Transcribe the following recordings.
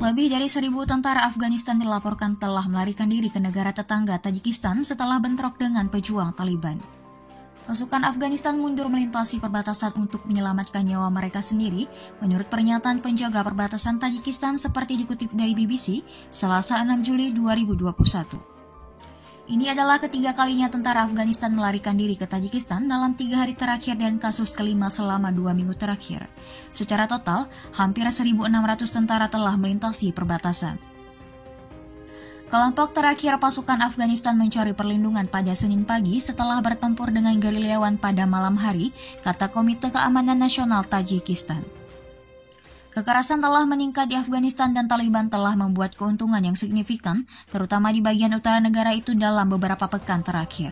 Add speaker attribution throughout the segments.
Speaker 1: Lebih dari 1.000 tentara Afghanistan dilaporkan telah melarikan diri ke negara tetangga Tajikistan setelah bentrok dengan pejuang Taliban. Pasukan Afghanistan mundur melintasi perbatasan untuk menyelamatkan nyawa mereka sendiri, menurut pernyataan penjaga perbatasan Tajikistan seperti dikutip dari BBC, Selasa 6 Juli 2021. Ini adalah ketiga kalinya tentara Afghanistan melarikan diri ke Tajikistan dalam 3 hari terakhir dan kasus kelima selama 2 minggu terakhir. Secara total, hampir 1.600 tentara telah melintasi perbatasan. Kelompok terakhir pasukan Afghanistan mencari perlindungan pada Senin pagi setelah bertempur dengan gerilyawan pada malam hari, kata Komite Keamanan Nasional Tajikistan. Kekerasan telah meningkat di Afghanistan dan Taliban telah membuat keuntungan yang signifikan, terutama di bagian utara negara itu dalam beberapa pekan terakhir.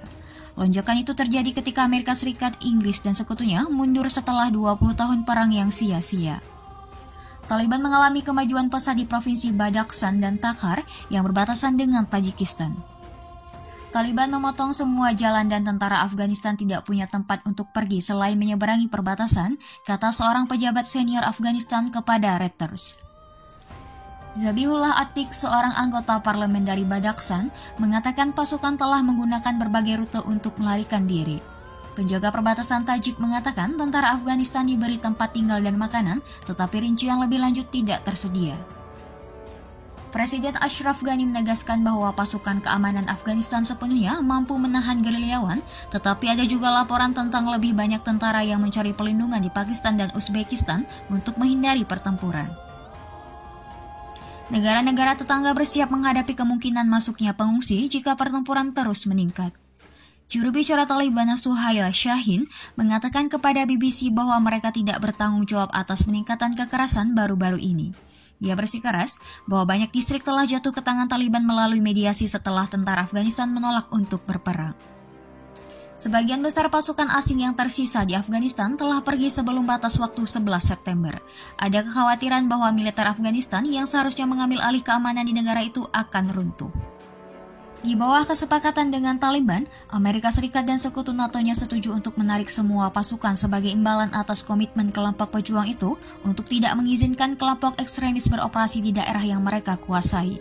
Speaker 1: Lonjakan itu terjadi ketika Amerika Serikat, Inggris, dan sekutunya mundur setelah 20 tahun perang yang sia-sia. Taliban mengalami kemajuan pesat di provinsi Badakhshan dan Takhar yang berbatasan dengan Tajikistan. Taliban memotong semua jalan dan tentara Afghanistan tidak punya tempat untuk pergi selain menyeberangi perbatasan, kata seorang pejabat senior Afghanistan kepada Reuters. Zabihullah Atiq, seorang anggota parlemen dari Badakhshan, mengatakan pasukan telah menggunakan berbagai rute untuk melarikan diri. Penjaga perbatasan Tajik mengatakan tentara Afghanistan diberi tempat tinggal dan makanan, tetapi rincian lebih lanjut tidak tersedia. Presiden Ashraf Ghani menegaskan bahwa pasukan keamanan Afghanistan sepenuhnya mampu menahan gerilyawan, tetapi ada juga laporan tentang lebih banyak tentara yang mencari perlindungan di Pakistan dan Uzbekistan untuk menghindari pertempuran. Negara-negara tetangga bersiap menghadapi kemungkinan masuknya pengungsi jika pertempuran terus meningkat. Juru bicara Taliban Suhail Shaheen mengatakan kepada BBC bahwa mereka tidak bertanggung jawab atas peningkatan kekerasan baru-baru ini. Dia bersikeras bahwa banyak distrik telah jatuh ke tangan Taliban melalui mediasi setelah tentara Afghanistan menolak untuk berperang. Sebagian besar pasukan asing yang tersisa di Afghanistan telah pergi sebelum batas waktu 11 September. Ada kekhawatiran bahwa militer Afghanistan yang seharusnya mengambil alih keamanan di negara itu akan runtuh. Di bawah kesepakatan dengan Taliban, Amerika Serikat dan sekutu NATO-nya setuju untuk menarik semua pasukan sebagai imbalan atas komitmen kelompok pejuang itu untuk tidak mengizinkan kelompok ekstremis beroperasi di daerah yang mereka kuasai.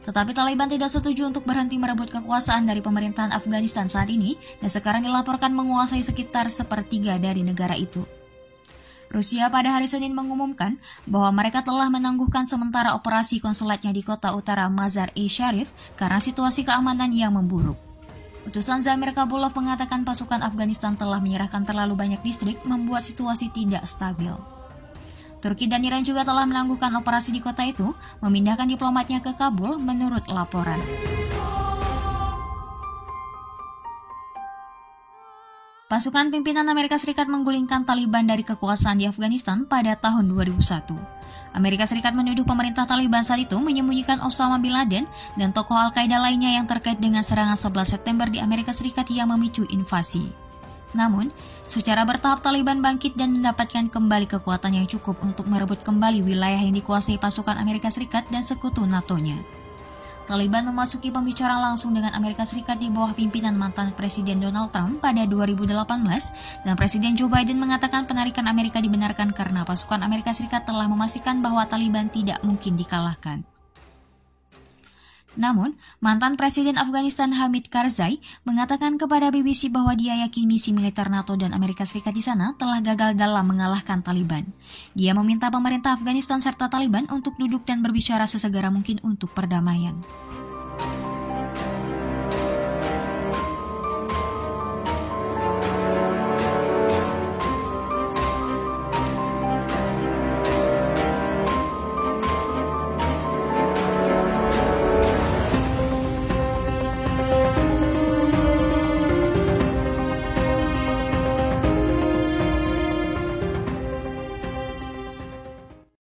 Speaker 1: Tetapi Taliban tidak setuju untuk berhenti merebut kekuasaan dari pemerintahan Afghanistan saat ini dan sekarang dilaporkan menguasai sekitar 1/3 dari negara itu. Rusia pada hari Senin mengumumkan bahwa mereka telah menangguhkan sementara operasi konsulatnya di kota utara Mazar-e-Sharif karena situasi keamanan yang memburuk. Utusan Zamir Kabulov mengatakan pasukan Afghanistan telah menyerahkan terlalu banyak distrik membuat situasi tidak stabil. Turki dan Iran juga telah menangguhkan operasi di kota itu, memindahkan diplomatnya ke Kabul menurut laporan. Pasukan pimpinan Amerika Serikat menggulingkan Taliban dari kekuasaan di Afghanistan pada tahun 2001. Amerika Serikat menuduh pemerintah Taliban saat itu menyembunyikan Osama bin Laden dan tokoh Al-Qaeda lainnya yang terkait dengan serangan 11 September di Amerika Serikat yang memicu invasi. Namun, secara bertahap Taliban bangkit dan mendapatkan kembali kekuatan yang cukup untuk merebut kembali wilayah yang dikuasai pasukan Amerika Serikat dan sekutu NATO-nya. Taliban memasuki pembicaraan langsung dengan Amerika Serikat di bawah pimpinan mantan Presiden Donald Trump pada 2018 dan Presiden Joe Biden mengatakan penarikan Amerika dibenarkan karena pasukan Amerika Serikat telah memastikan bahwa Taliban tidak mungkin dikalahkan. Namun, mantan Presiden Afghanistan Hamid Karzai mengatakan kepada BBC bahwa dia yakin misi militer NATO dan Amerika Serikat di sana telah gagal dalam mengalahkan Taliban. Dia meminta pemerintah Afghanistan serta Taliban untuk duduk dan berbicara sesegera mungkin untuk perdamaian.